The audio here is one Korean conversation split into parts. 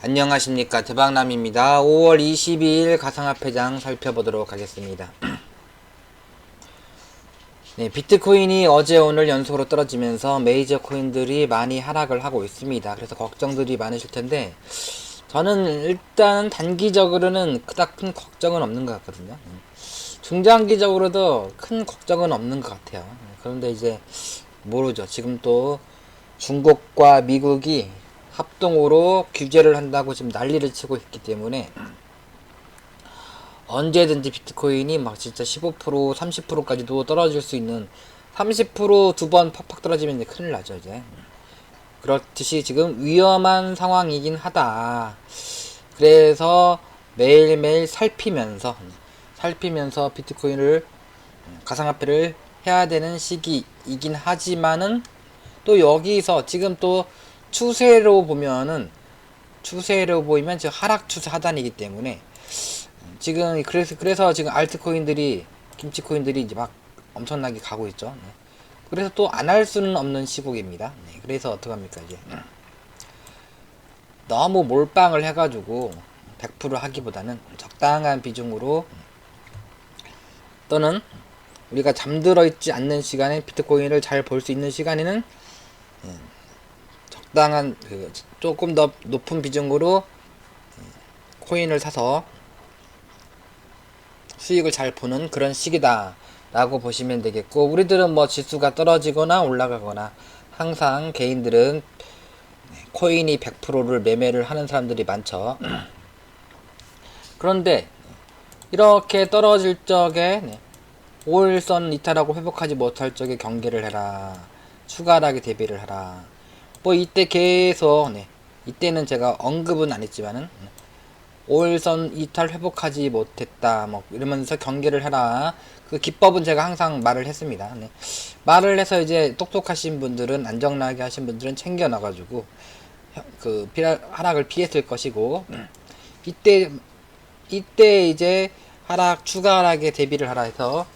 안녕하십니까, 대박남입니다. 5월 22일 가상화폐장 살펴보도록 하겠습니다. 네, 비트코인이 어제 오늘 연속으로 떨어지면서 메이저 코인들이 많이 하락을 하고 있습니다. 그래서 걱정들이 많으실 텐데 저는 일단 단기적으로는 그닥 큰 걱정은 없는 것 같거든요. 중장기적으로도 큰 걱정은 없는 것 같아요. 그런데 이제 모르죠. 지금 또 중국과 미국이 합동으로 규제를 한다고 지금 난리를 치고 있기 때문에 언제든지 비트코인이 막 진짜 15% 30%까지도 떨어질 수 있는, 30% 두 번 팍팍 떨어지면 이제 큰일 나죠 이제. 그렇듯이 지금 위험한 상황이긴 하다. 그래서 매일매일 살피면서 비트코인을, 가상화폐를 해야 되는 시기이긴 하지만은, 또 여기서 지금 또 추세로 보면은, 추세로 보이면 지금 하락 추세 하단이기 때문에 지금 그래서 지금 알트코인들이, 김치코인들이 이제 막 엄청나게 가고 있죠. 네. 그래서 또 안 할 수는 없는 시국입니다. 네. 그래서 어떡합니까 이제. 너무 몰빵을 해가지고 100% 하기보다는 적당한 비중으로, 또는 우리가 잠들어 있지 않는 시간에 비트코인을 잘 볼 수 있는 시간에는 적당한 조금 더 높은 비중으로 코인을 사서 수익을 잘 보는 그런 시기다 라고 보시면 되겠고, 우리들은 뭐 지수가 떨어지거나 올라가거나 항상 개인들은 코인이 100%를 매매를 하는 사람들이 많죠. 그런데 이렇게 떨어질 적에 5일선 이탈하고 회복하지 못할 적에 경계를 해라, 추가하게 대비를 하라. 뭐 이때 계속, 이때는 제가 언급은 안 했지만은 5일선 이탈 회복하지 못했다 뭐 이러면서 경계를 해라, 그 기법은 제가 항상 말을 했습니다. 네. 말을 해서 이제 똑똑하신 분들은, 안정나게 하신 분들은 챙겨 나가지고 그 하락을 피했을 것이고, 이때 이제 추가 하락에 대비를 하라 해서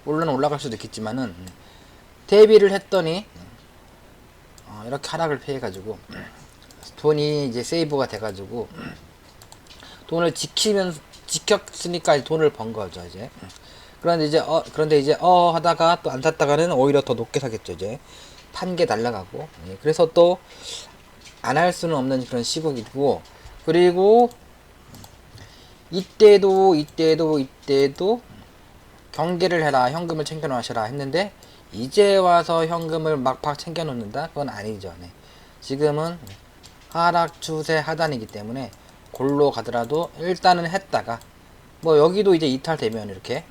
물론 올라갈 수도 있겠지만은, 대비를 했더니 이렇게 하락을 피해가지고 돈이 이제 세이브가 돼가지고 돈을 지켰으니까 돈을 번 거죠 이제. 그런데 이제 하다가 또 안 샀다가는 오히려 더 높게 사겠죠 이제. 판 게 날라가고. 예, 그래서 또 안 할 수는 없는 그런 시국이고, 그리고 이때도 경계를 해라, 현금을 챙겨 놓으셔라 했는데, 이제 와서 현금을 막팍 챙겨 놓는다? 그건 아니죠. 네. 지금은 하락 추세 하단이기 때문에 골로 가더라도 일단은 했다가, 뭐 여기도 이제 이탈되면 이렇게,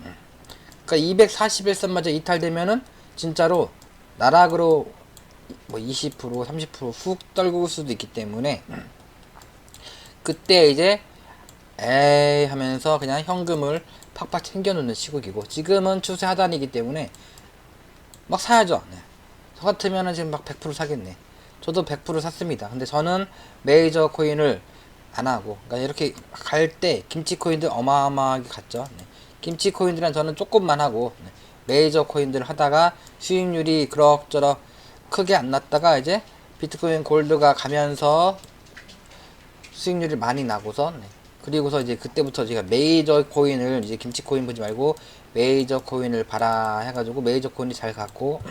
그러니까 241선마저 이탈되면은 진짜로 나락으로 뭐 20% 30%훅 떨굴 수도 있기 때문에, 그때 이제 에이 하면서 그냥 현금을 팍팍 챙겨 놓는 시국이고, 지금은 추세 하단이기 때문에 막 사야죠. 네. 저 같으면은 지금 막 100% 사겠네. 저도 100% 샀습니다. 근데 저는 메이저 코인을 안 하고, 그러니까 이렇게 갈 때 김치 코인들 어마어마하게 갔죠. 네. 김치 코인들은 저는 조금만 하고, 메이저 코인들 하다가 수익률이 그럭저럭 크게 안 났다가 이제 비트코인 골드가 가면서 수익률이 많이 나고서, 그리고서 이제 그때부터 제가 메이저 코인을, 이제 김치 코인 보지 말고 메이저 코인을 봐라 해가지고 메이저 코인이 잘 갔고,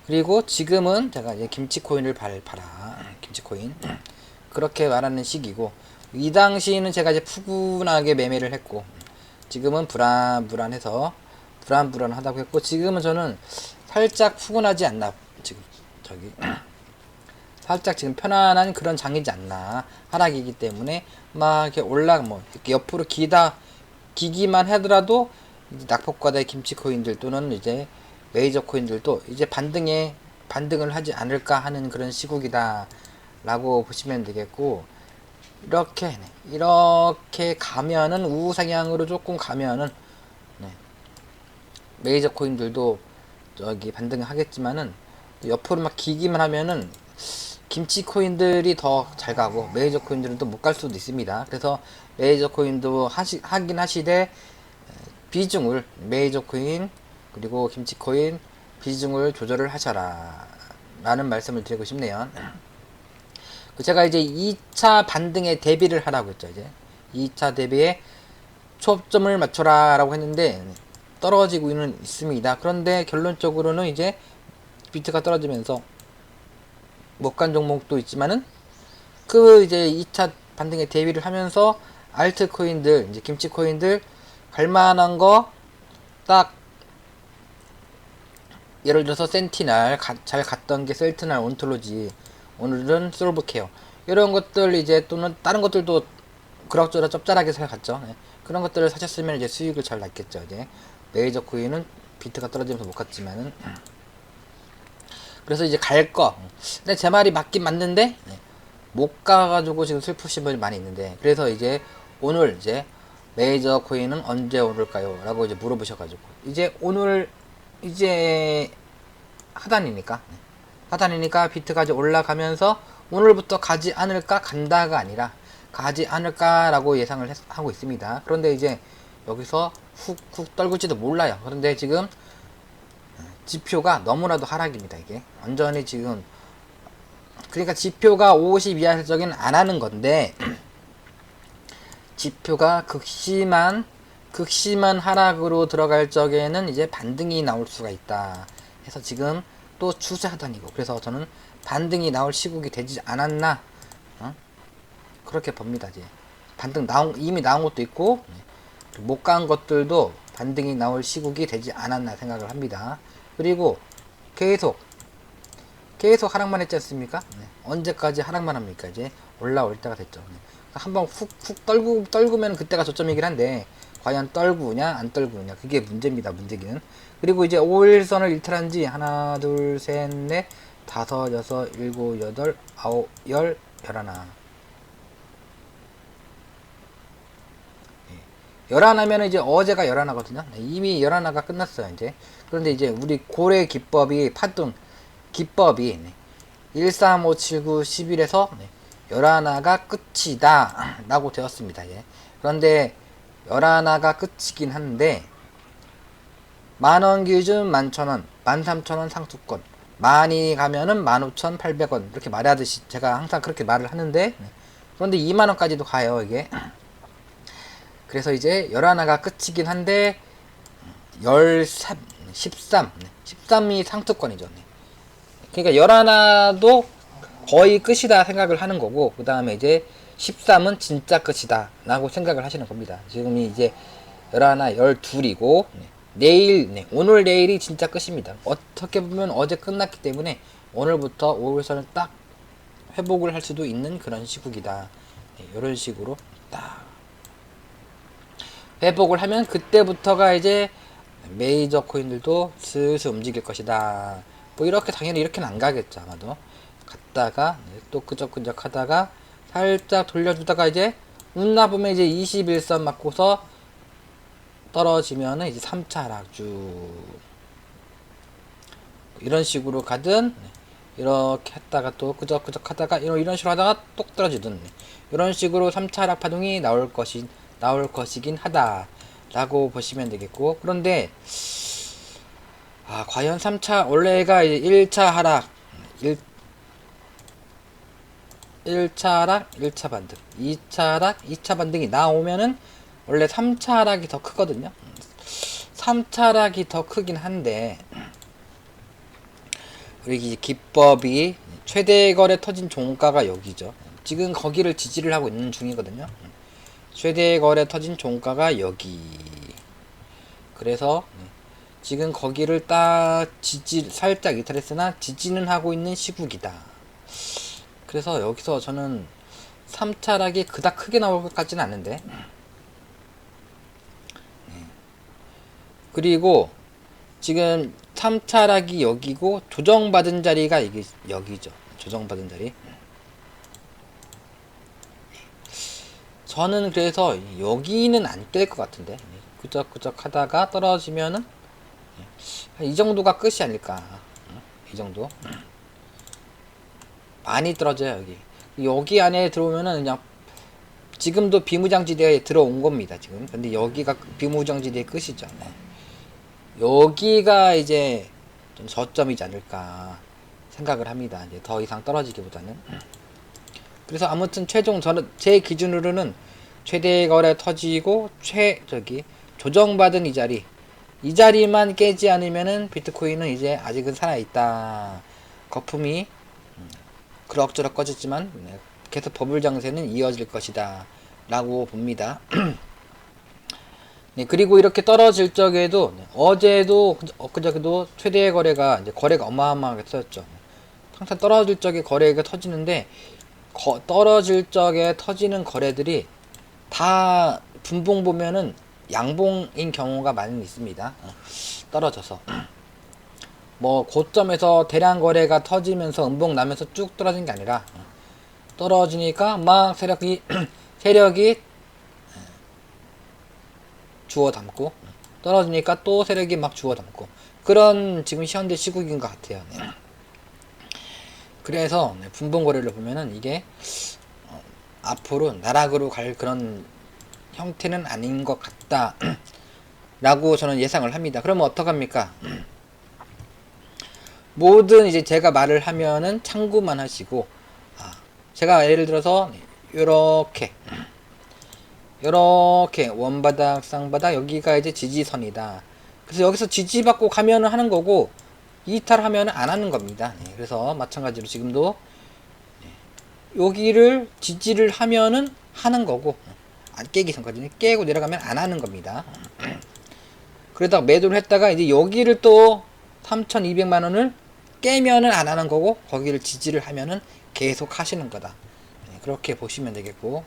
그리고 지금은 제가 이제 김치 코인을 봐라, 김치 코인, 그렇게 말하는 시기고, 이 당시에는 제가 이제 푸근하게 매매를 했고, 지금은 불안하다고 했고, 지금은 저는 살짝 푸근하지 않나, 지금 저기 살짝 지금 편안한 그런 장이지 않나. 하락이기 때문에 막 이렇게 뭐 이렇게 옆으로 기기만 하더라도 이제 낙폭과다의 김치 코인들 또는 이제 메이저 코인들도 이제 반등을 하지 않을까 하는 그런 시국이다 라고 보시면 되겠고, 이렇게 가면은, 우상향으로 조금 가면은, 메이저 코인들도 저기 반등을 하겠지만은, 옆으로 막 기기만 하면은 김치 코인들이 더 잘 가고 메이저 코인들은 또 못 갈 수도 있습니다. 그래서 메이저 코인도 하긴 하시되, 비중을, 메이저 코인 그리고 김치 코인 비중을 조절을 하셔라 라는 말씀을 드리고 싶네요. 제가 이제 2차 반등에 대비를 하라고 했죠. 이제 2차 대비에 초점을 맞춰라 라고 했는데 떨어지고는 있습니다. 그런데 결론적으로는 이제 비트가 떨어지면서 못 간 종목도 있지만은 그 이제 2차 반등에 대비를 하면서 알트코인들, 이제 김치코인들 갈만한 거 딱 예를 들어서 센티날 잘 갔던 게 셀트날 온톨로지, 오늘은 솔브케어 이런 것들 이제 또는 다른 것들도 그럭저럭 짭짤하게 잘 갔죠. 네. 그런 것들을 사셨으면 이제 수익을 잘 났겠죠. 이제 메이저 코인은 비트가 떨어지면서 못 갔지만은 그래서 이제 갈 거. 근데 제 말이 맞긴 맞는데 네. 못 가가지고 지금 슬프신 분이 많이 있는데 그래서 이제 오늘 이제 메이저 코인은 언제 오를까요? 라고 이제 물어보셔가지고 이제 오늘 이제 하단이니까 하단이니까 비트가 이제 올라가면서 오늘부터 가지 않을까 간다가 아니라 가지 않을까라고 예상을 하고 있습니다. 그런데 이제 여기서 훅훅 떨굴지도 몰라요. 그런데 지금 지표가 너무나도 하락입니다. 이게 완전히 지금 그러니까 지표가 50 이하일 적에는 안 하는 건데 지표가 극심한 하락으로 들어갈 적에는 이제 반등이 나올 수가 있다 해서 지금 또 추세 하단이고 그래서 저는 반등이 나올 시국이 되지 않았나 그렇게 봅니다. 이제 반등 이미 나온 것도 있고 못 간 것들도 반등이 나올 시국이 되지 않았나 생각을 합니다. 그리고 계속 하락만 했지 않습니까? 네. 언제까지 하락만 합니까? 이제 올라올 때가 됐죠. 네. 한번 훅훅 떨구면 그때가 저점이긴 한데 과연 떨구냐 안 떨구냐 그게 문제입니다. 문제기는. 그리고 이제 5일선을 일탈한 지 하나 둘셋넷 다섯 여섯 일곱 여덟 아홉 열 열하나 11하면 이제 어제가 11하거든요. 이미 11하가 끝났어요. 이제 그런데 이제 우리 고래 기법이 파동 기법이 1, 3, 5, 7, 9, 11에서 11하가 끝이다 라고 되었습니다. 예. 그런데 11하가 끝이긴 한데 만원 기준 11,000원 13,000원 상수권 많이 가면은 15,800원 이렇게 말하듯이 제가 항상 그렇게 말을 하는데 그런데 2만원까지도 가요 이게. 그래서 이제 11하가 끝이긴 한데 13이 상투권이죠. 그러니까 11하도 거의 끝이다 생각을 하는 거고 그 다음에 이제 13은 진짜 끝이다 라고 생각을 하시는 겁니다. 지금이 이제 11하 12이고 내일 오늘 내일이 진짜 끝입니다. 어떻게 보면 어제 끝났기 때문에 오늘부터 5일선을 딱 회복을 할 수도 있는 그런 시국이다. 이런 식으로 딱 회복을 하면 그때부터가 이제 메이저 코인들도 슬슬 움직일 것이다. 뭐 이렇게 당연히 이렇게는 안 가겠죠. 아마도 갔다가 또 끄적끄적 하다가 살짝 돌려주다가 이제 웃나 보면 이제 21선 맞고서 떨어지면은 이제 3차 하락주 이런 식으로 가든 이렇게 했다가 또 끄적끄적 하다가 이런 식으로 하다가 똑 떨어지든 이런 식으로 3차 하락 파동이 나올 것이긴 하다 라고 보시면 되겠고 그런데 과연 3차 원래가 이제 1차 하락 1차 하락 1차 반등 2차 하락 2차 반등이 나오면은 원래 3차 하락이 더 크거든요. 3차 하락이 더 크긴 한데 우리 기법이 최대 거래 터진 종가가 여기죠. 지금 거기를 지지를 하고 있는 중이거든요. 최대 거래 터진 종가가 여기. 그래서 지금 거기를 딱 살짝 이탈했으나 지지는 하고 있는 시국이다. 그래서 여기서 저는 3차 하락이 그닥 크게 나올 것 같지는 않은데 그리고 지금 3차 하락이 여기고 조정받은 자리가 이게 여기죠. 조정받은 자리. 저는 그래서 여기는 안 깰 것 같은데 그적그적 하다가 떨어지면은 이 정도가 끝이 아닐까. 이 정도 많이 떨어져요. 여기 안에 들어오면은 그냥 지금도 비무장지대에 들어온 겁니다. 지금 근데 여기가 비무장지대의 끝이죠. 여기가 이제 좀 저점이지 않을까 생각을 합니다. 이제 더 이상 떨어지기보다는 그래서 아무튼 최종 저는 제 기준으로는 최대 거래 터지고 조정받은 이 자리만 깨지 않으면은 비트코인은 이제 아직은 살아있다. 거품이 그럭저럭 꺼졌지만 계속 버블 장세는 이어질 것이다 라고 봅니다. 네, 그리고 이렇게 떨어질 적에도 어제도 엊그저께도 최대 거래가 이제 거래가 어마어마하게 터졌죠. 항상 떨어질 적에 거래가 터지는데 떨어질 적에 터지는 거래들이 다 분봉 보면은 양봉인 경우가 많이 있습니다. 떨어져서 뭐 고점에서 대량 거래가 터지면서 음봉 나면서 쭉 떨어진 게 아니라 떨어지니까 막 세력이 주워 담고 떨어지니까 또 세력이 막 주워 담고 그런 지금 현대 시국인 것 같아요. 네. 그래서 분봉 거래를 보면은 이게 앞으로 나락으로 갈 그런 형태는 아닌 것 같다 라고 저는 예상을 합니다. 그러면 어떡합니까? 뭐든 이제 제가 말을 하면은 참고만 하시고 제가 예를 들어서 요렇게 원바닥 쌍바닥 여기가 이제 지지선이다. 그래서 여기서 지지받고 가면은 하는 거고 이탈하면은 안 하는 겁니다. 네, 그래서 마찬가지로 지금도 여기를 지지를 하면은 하는 거고 안 깨기 전까지는 깨고 내려가면 안 하는 겁니다. 그러다가 매도를 했다가 이제 여기를 또 3,200만원을 깨면은 안 하는 거고 거기를 지지를 하면은 계속 하시는 거다. 네, 그렇게 보시면 되겠고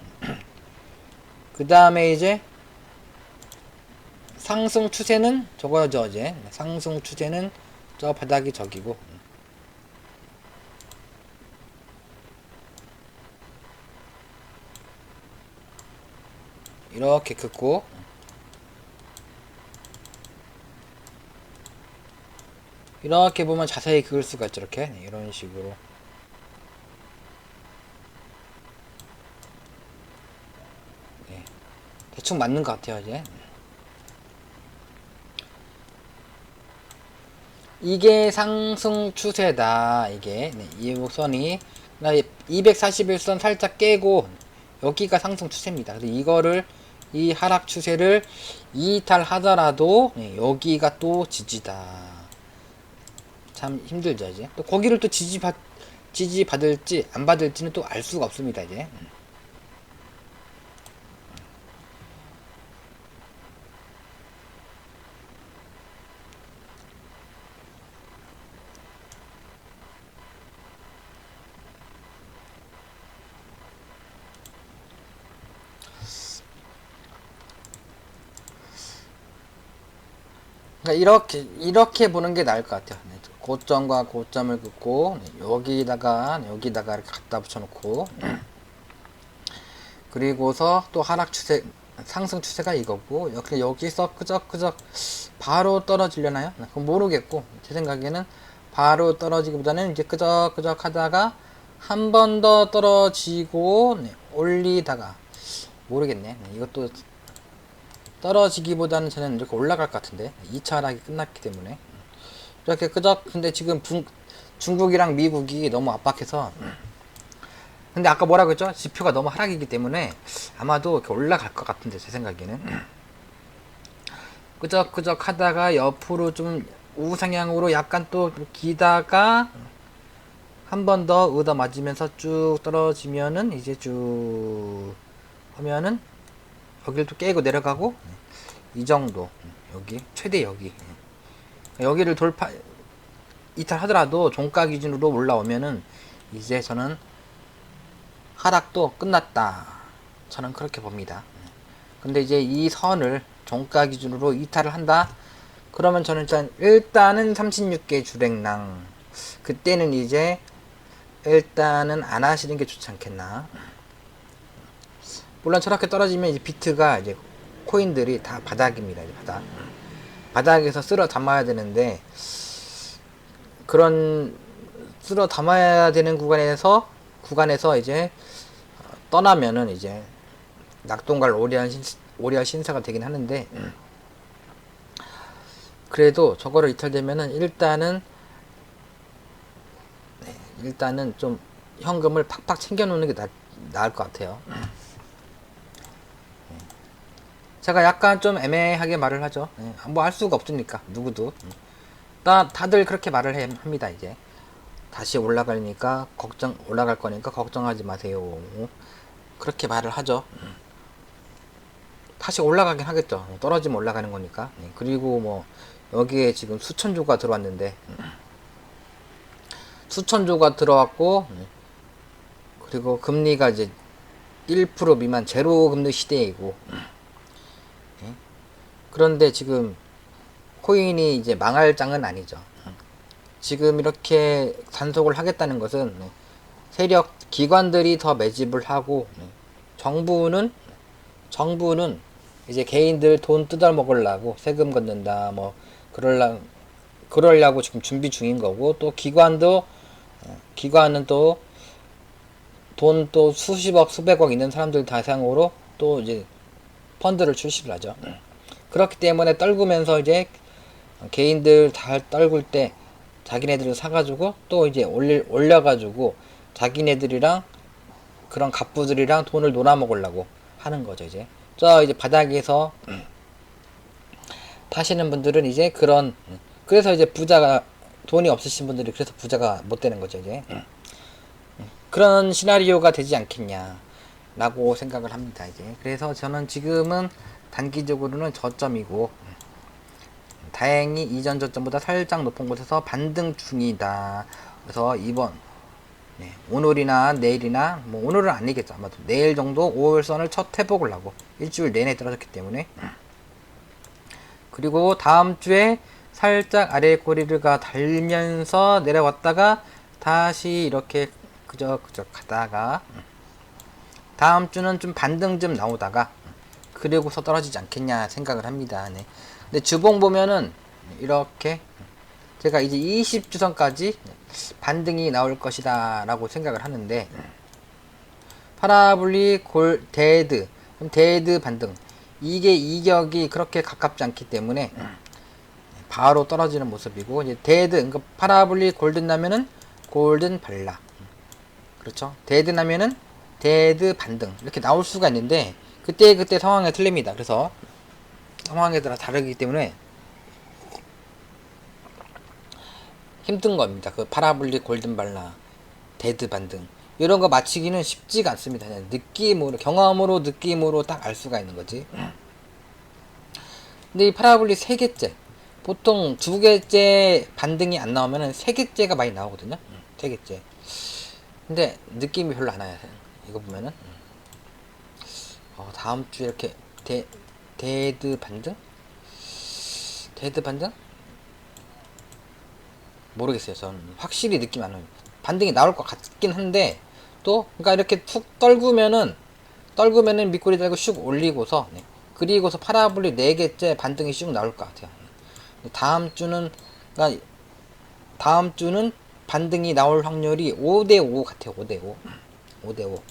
그 다음에 이제 상승 추세는 저거죠. 이제 상승 추세는 저 바닥이 저기고 이렇게 긋고 이렇게 보면 자세히 그을 수가 있죠. 이렇게 이런 식으로 네, 대충 맞는 것 같아요. 이제 이게 상승 추세다. 이게 이 선이 241선 살짝 깨고 여기가 상승 추세입니다. 그래서 이거를 이 하락 추세를 이탈하더라도 여기가 또 지지다. 참 힘들죠. 이제 또 거기를 또 지지받을지 안 받을지는 또 알 수가 없습니다. 이제 그러니까 이렇게 보는 게 나을 것 같아요. 네, 고점과 고점을 긋고 여기다가 이렇게 갖다 붙여놓고 그리고서 또 하락 추세 상승 추세가 이거고 여기서 끄적끄적 바로 떨어지려나요? 그건 모르겠고 제 생각에는 바로 떨어지기보다는 이제 끄적끄적 하다가 한 번 더 떨어지고 올리다가 모르겠네. 이것도 떨어지기보다는 저는 이렇게 올라갈 것 같은데 2차 하락이 끝났기 때문에 이렇게 근데 지금 중국이랑 미국이 너무 압박해서 근데 아까 뭐라고 했죠? 지표가 너무 하락이기 때문에 아마도 이렇게 올라갈 것 같은데 제 생각에는 끄적끄적 하다가 옆으로 좀 우상향으로 약간 또 기다가 한 번 더 얻어 맞으면서 쭉 떨어지면은 이제 쭉 하면은 여기를 또 깨고 내려가고 이 정도 여기 최대 여기를 이탈하더라도 종가 기준으로 올라오면은 이제 저는 하락도 끝났다. 저는 그렇게 봅니다. 근데 이제 이 선을 종가 기준으로 이탈을 한다. 그러면 저는 일단은 36개 주랭랑 그때는 이제 일단은 안 하시는 게 좋지 않겠나. 물론 저렇게 떨어지면 이제 비트가 이제 코인들이 다 바닥입니다. 이제 바닥에서 쓸어 담아야 되는데 그런 쓸어 담아야 되는 구간에서 이제 떠나면은 이제 낙동갈 오리알 신사가 되긴 하는데 그래도 저거를 이탈되면은 일단은 좀 현금을 팍팍 챙겨 놓는 게 나을 것 같아요. 제가 약간 좀 애매하게 말을 하죠. 뭐 할 수가 없으니까 누구도 다들 그렇게 말을 합니다. 이제 다시 올라가니까 올라갈 거니까 걱정하지 마세요. 그렇게 말을 하죠. 다시 올라가긴 하겠죠. 떨어지면 올라가는 거니까. 그리고 뭐 여기에 지금 수천조가 들어왔는데 수천조가 들어왔고 그리고 금리가 이제 1% 미만 제로 금리 시대이고 그런데 지금 코인이 이제 망할 장은 아니죠. 지금 이렇게 단속을 하겠다는 것은 세력 기관들이 더 매집을 하고 정부는 이제 개인들 돈 뜯어 먹으려고 세금 걷는다 뭐 그러려고 지금 준비 중인 거고 또 기관은 또 돈 또 수십억 수백억 있는 사람들 대상으로 또 이제 펀드를 출시를 하죠. 그렇기 때문에 떨구면서 이제 개인들 다 떨굴 때 자기네들을 사가지고 또 이제 올려가지고 자기네들이랑 그런 갑부들이랑 돈을 놀아먹으려고 하는 거죠. 이제 바닥에서 타시는 분들은 이제 그래서 이제 부자가 돈이 없으신 분들이 그래서 부자가 못 되는 거죠. 이제 그런 시나리오가 되지 않겠냐 라고 생각을 합니다. 이제 그래서 저는 지금은 단기적으로는 저점이고 다행히 이전 저점보다 살짝 높은 곳에서 반등 중이다. 그래서 오늘이나 내일이나 뭐 오늘은 아니겠죠. 아마도 내일 정도 5일선을 첫 회복을 하고 일주일 내내 떨어졌기 때문에 그리고 다음 주에 살짝 아래 꼬리가 달면서 내려왔다가 다시 이렇게 그저 가다가 다음 주는 좀 반등 좀 나오다가 그리고서 떨어지지 않겠냐 생각을 합니다. 근데 주봉 보면은 이렇게 제가 이제 20주선까지 반등이 나올 것이다 라고 생각을 하는데 파라볼릭 데드 반등 이게 이격이 그렇게 가깝지 않기 때문에 바로 떨어지는 모습이고 이제 그러니까 파라볼릭 골든 나면은 골든 발라 그렇죠. 데드 나면은 데드 반등 이렇게 나올 수가 있는데 그때 상황에 틀립니다. 그래서 상황에 따라 다르기 때문에 힘든 겁니다. 그 파라볼릭 골든 발라 데드 반등 이런 거 맞히기는 쉽지가 않습니다. 그냥 경험으로 느낌으로 딱 알 수가 있는 거지. 근데 이 파라볼릭 3개째 보통 2개째 반등이 안 나오면은 3개째가 많이 나오거든요. 3개째 근데 느낌이 별로 안 와요. 이거 보면은 다음 주에 이렇게 데드 반등? 모르겠어요. 저는 확실히 느낌 안 와요. 반등이 나올 것 같긴 한데 그러니까 이렇게 툭 떨구면은 밑꼬리 달고 슉 올리고서 그리고서 파라볼릭 4개째 반등이 슉 나올 것 같아요. 다음 주는 반등이 나올 확률이 5대5 같아요. 5대5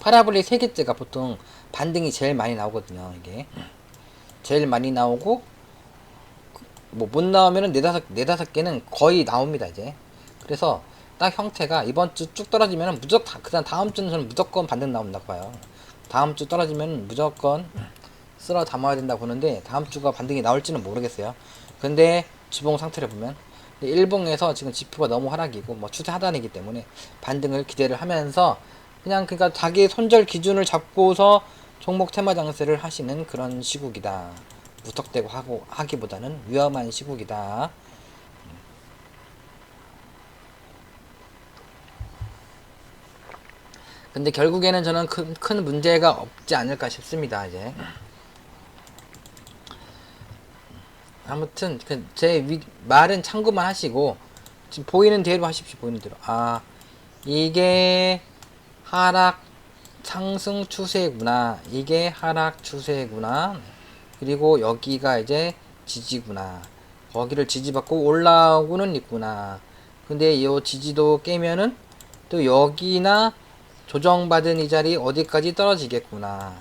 파라볼릭 3개째가 보통 반등이 제일 많이 나오거든요. 이게 제일 많이 나오고 뭐 못 나오면은 네다섯 개는 거의 나옵니다. 이제 그래서 딱 형태가 이번 주 쭉 떨어지면은 무조건 그다음 다음 주는 저는 무조건 반등 나온다고 봐요. 다음 주 떨어지면 무조건 쓸어 담아야 된다고 보는데 다음 주가 반등이 나올지는 모르겠어요. 근데 주봉 상태를 보면 일봉에서 지금 지표가 너무 하락이고 뭐 추세 하단이기 때문에 반등을 기대를 하면서 그러니까 자기 손절 기준을 잡고서 종목 테마 장세를 하시는 그런 시국이다. 무턱대고 하기보다는 위험한 시국이다. 근데 결국에는 저는 큰 문제가 없지 않을까 싶습니다. 이제 아무튼 제 말은 참고만 하시고 지금 보이는 대로 하십시오. 보이는 대로 이게 하락 상승 추세구나. 이게 하락 추세구나. 그리고 여기가 이제 지지구나. 거기를 지지받고 올라오고는 있구나. 근데 이 지지도 깨면은 또 여기나 조정받은 이 자리 어디까지 떨어지겠구나.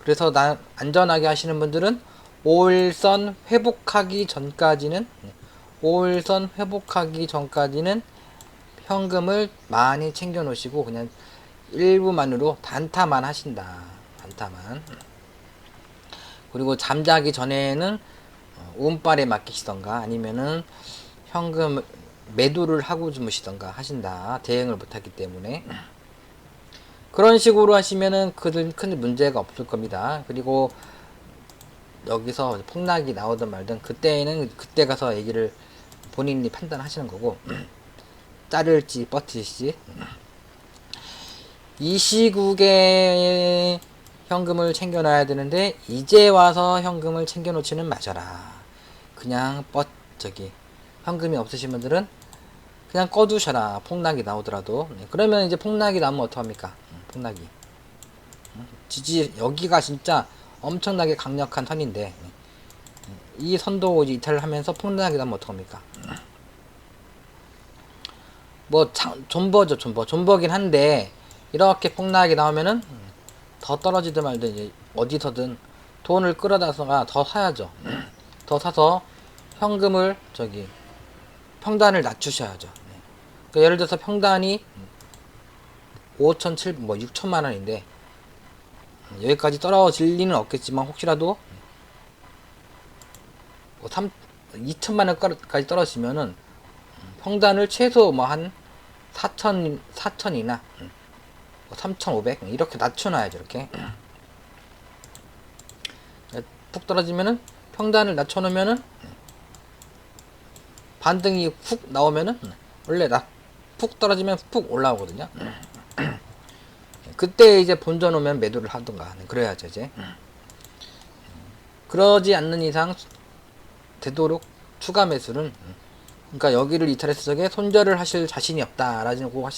그래서 안전하게 하시는 분들은 5일선 회복하기 전까지는 현금을 많이 챙겨 놓으시고 그냥 일부만으로 단타만 하신다. 단타만. 그리고 잠자기 전에는 운빨에 맡기시던가 아니면은 현금 매도를 하고 주무시던가 하신다. 대응을 못하기 때문에. 그런 식으로 하시면은 큰 문제가 없을 겁니다. 그리고 여기서 폭락이 나오든 말든 그때는 그때 가서 얘기를 본인이 판단하시는 거고 자를지 버티실지. 이 시국에 현금을 챙겨놔야 되는데 이제 와서 현금을 챙겨놓지는 마셔라. 그냥 현금이 없으신 분들은 그냥 꺼두셔라. 폭락이 나오더라도. 그러면 이제 폭락이 나오면 어떡합니까? 폭락이 여기가 진짜 엄청나게 강력한 선인데 이 선도 이탈을 하면서 폭락이 나면 어떡합니까? 뭐 존버죠. 존버긴 한데 이렇게 폭락이 나오면은 더 떨어지든 말든 이제 어디서든 돈을 끌어다가 더 사야죠. 더 사서 현금을 평단을 낮추셔야죠. 그러니까 예를 들어서 평단이 5천, 7, 6천만 원인데 여기까지 떨어질 리는 없겠지만 혹시라도 2천만 원까지 떨어지면은 평단을 최소 한 4천이나 3,500 이렇게 낮춰놔야죠. 이렇게 푹 떨어지면은 평단을 낮춰놓으면은 반등이 훅 나오면은 원래 푹 떨어지면 푹 올라오거든요. 그때 이제 본전 오면 매도를 하던가 그래야죠. 이제 그러지 않는 이상 되도록 추가 매수는 그러니까 여기를 이탈했을 적에 손절을 하실 자신이 없다라고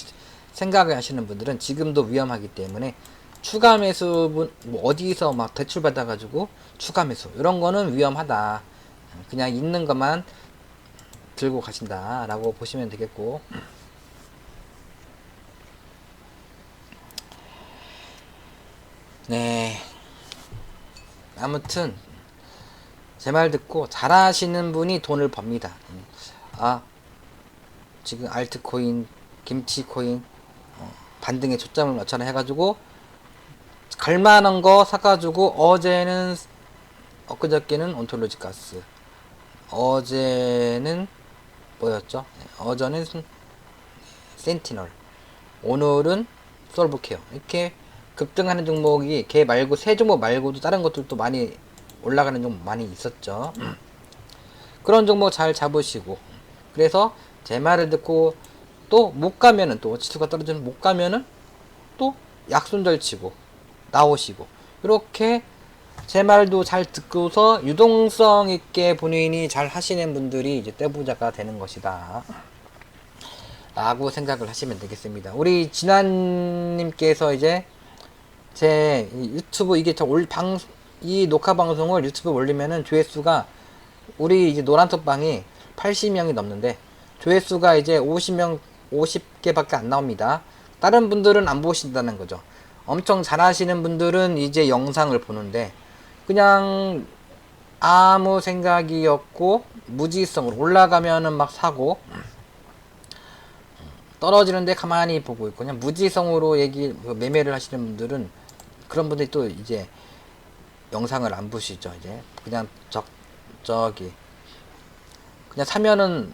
생각을 하시는 분들은 지금도 위험하기 때문에 추가 매수 어디서 막 대출 받아가지고 추가 매수 이런 거는 위험하다. 그냥 있는 것만 들고 가신다라고 보시면 되겠고. 네. 아무튼 제 말 듣고 잘하시는 분이 돈을 법니다. 지금 알트코인, 김치코인 반등에 초점을 맞춰라 해가지고 갈만한 거 사가지고 엊그저께는 온톨로지 가스, 어제는 뭐였죠? 어제는 센티널, 오늘은 솔브케어. 이렇게 급등하는 종목이 걔 말고 세 종목 말고도 다른 것들도 많이 올라가는 종목 많이 있었죠. 그런 종목 잘 잡으시고, 그래서 제 말을 듣고 또 못 가면은 또 지수가 떨어지면 못 가면은 또 약손절 치고 나오시고 이렇게 제 말도 잘 듣고서 유동성 있게 본인이 잘 하시는 분들이 이제 떼부자가 되는 것이다 라고 생각을 하시면 되겠습니다. 우리 진환님께서 이제 제 유튜브 이게 이 녹화 방송을 유튜브에 올리면은 조회수가 우리 이제 노란톡방이 80명이 넘는데 조회수가 이제 50개밖에 안 나옵니다. 다른 분들은 안 보신다는 거죠. 엄청 잘하시는 분들은 이제 영상을 보는데 그냥 아무 생각이 없고 무지성으로 올라가면은 막 사고 떨어지는데 가만히 보고 있고 그냥 무지성으로 매매를 하시는 분들은 그런 분들이 또 이제 영상을 안 보시죠. 이제 그냥 그냥 사면은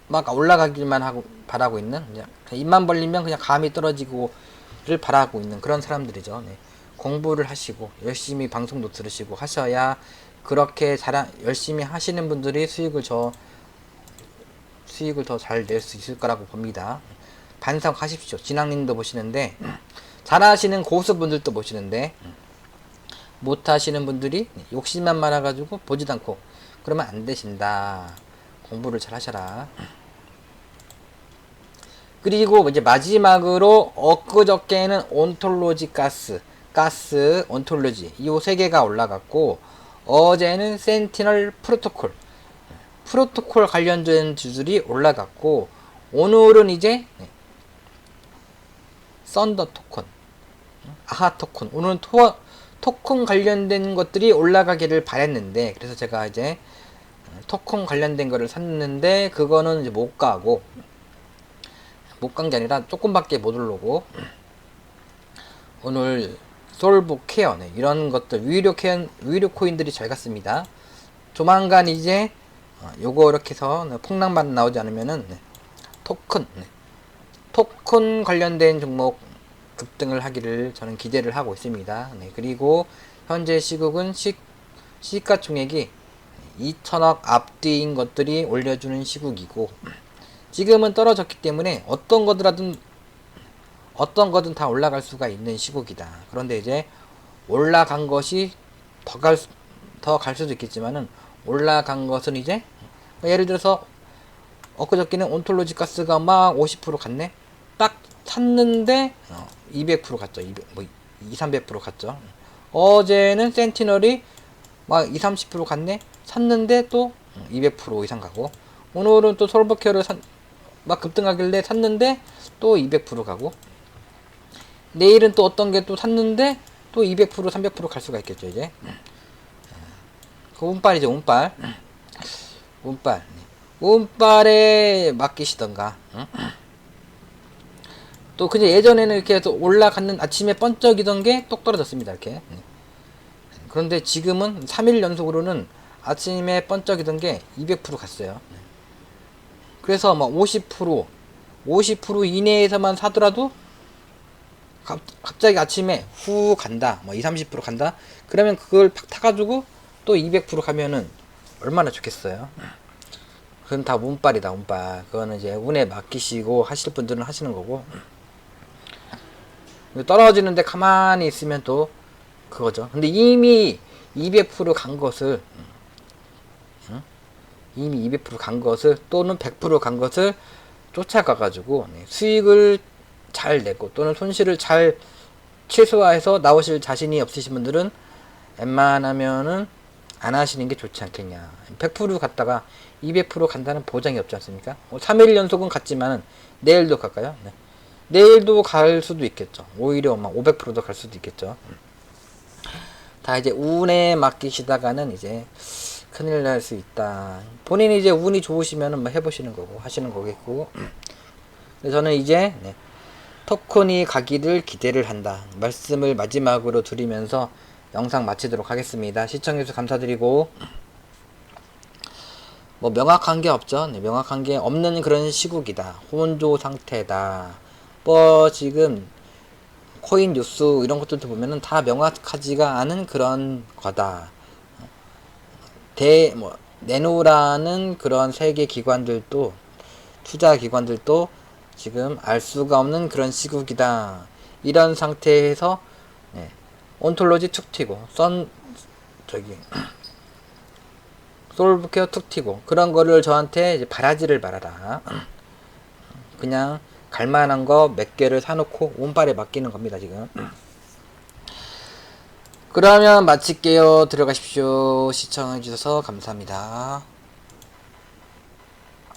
막 올라가기만 하고 바라고 있는 그냥 입만 벌리면 그냥 감이 떨어지고를 바라고 있는 그런 사람들이죠. 네. 공부를 하시고 열심히 방송도 들으시고 하셔야 그렇게 열심히 하시는 분들이 수익을 더 잘 낼 수 있을 거라고 봅니다. 반성하십시오. 진학님도 보시는데 잘하시는 고수분들도 보시는데 못하시는 분들이 욕심만 많아가지고 보지도 않고 그러면 안 되신다. 공부를 잘 하셔라. 그리고 이제 마지막으로 엊그저께는 온톨로지 가스 온톨로지 이 세 개가 올라갔고 어제는 센티널 프로토콜 관련된 주들이 올라갔고 오늘은 이제 썬더 토큰, 아하 토큰 오늘은 토큰 관련된 것들이 올라가기를 바랬는데 그래서 제가 이제 토큰 관련된 거를 샀는데 그거는 이제 못 가고 못 간 게 아니라 조금밖에 못 오르고 오늘 솔브 케어 이런 것들 위료 코인들이 잘 갔습니다. 조만간 이제 요거 이렇게 해서 폭락만 나오지 않으면은 토큰 관련된 종목 급등을 하기를 저는 기대를 하고 있습니다. 그리고 현재 시국은 시가총액이 2천억 앞뒤인 것들이 올려주는 시국이고 지금은 떨어졌기 때문에 어떤 거든 다 올라갈 수가 있는 시국이다. 그런데 이제 올라간 것이 더 갈 수도 있겠지만은 올라간 것은 이제 예를 들어서 엊그저께는 온톨로지 가스가 막 50% 갔네. 딱 샀는데 200% 갔죠. 300% 갔죠. 어제는 센티널이 막 30% 갔네. 샀는데 또 200% 이상 가고 오늘은 또 솔버케어를 막 급등하길래 샀는데 또 200% 가고 내일은 또 어떤 게 또 샀는데 또 200% 300% 갈 수가 있겠죠. 이제 그 운빨이죠. 운빨에 맡기시던가 또 그냥 예전에는 이렇게 해서 올라갔는 아침에 번쩍이던 게 똑 떨어졌습니다. 이렇게 그런데 지금은 3일 연속으로는 아침에 번쩍이던 게 200% 갔어요. 그래서 막 50% 이내에서만 사더라도 갑자기 아침에 후 간다. 뭐 20, 30% 간다. 그러면 그걸 팍 타가지고 또 200% 가면은 얼마나 좋겠어요. 그건 다 운빨이다. 운빨. 그거는 이제 운에 맡기시고 하실 분들은 하시는 거고 떨어지는데 가만히 있으면 또 그거죠. 근데 이미 200%간 것을 또는 100%간 것을 쫓아가가지고 수익을 잘 내고 또는 손실을 잘 최소화해서 나오실 자신이 없으신 분들은 웬만하면은 안 하시는 게 좋지 않겠냐. 100% 갔다가 200% 간다는 보장이 없지 않습니까? 3일 연속은 갔지만은 내일도 갈까요? 네. 내일도 갈 수도 있겠죠. 오히려 막 500%도 갈 수도 있겠죠. 다 이제 운에 맡기시다가는 이제 큰일 날 수 있다. 본인이 이제 운이 좋으시면은 뭐 해보시는 거고 하시는 거겠고. 저는 이제 토큰이 가기를 기대를 한다. 말씀을 마지막으로 드리면서 영상 마치도록 하겠습니다. 시청해주셔서 감사드리고 뭐 명확한 게 없죠. 명확한 게 없는 그런 시국이다. 혼조 상태다. 뭐 지금 코인 뉴스 이런 것들도 보면은 다 명확하지가 않은 그런 거다. 내놓으라는 그런 세계 기관들도 투자 기관들도 지금 알 수가 없는 그런 시국이다. 이런 상태에서 온톨로지 툭 튀고 솔브케어 툭 튀고 그런 거를 저한테 이제 바라지를 말아라. 그냥 갈만한 거 몇 개를 사놓고 운빨에 맡기는 겁니다. 지금. 그러면 마칠게요. 들어가십시오. 시청해주셔서 감사합니다.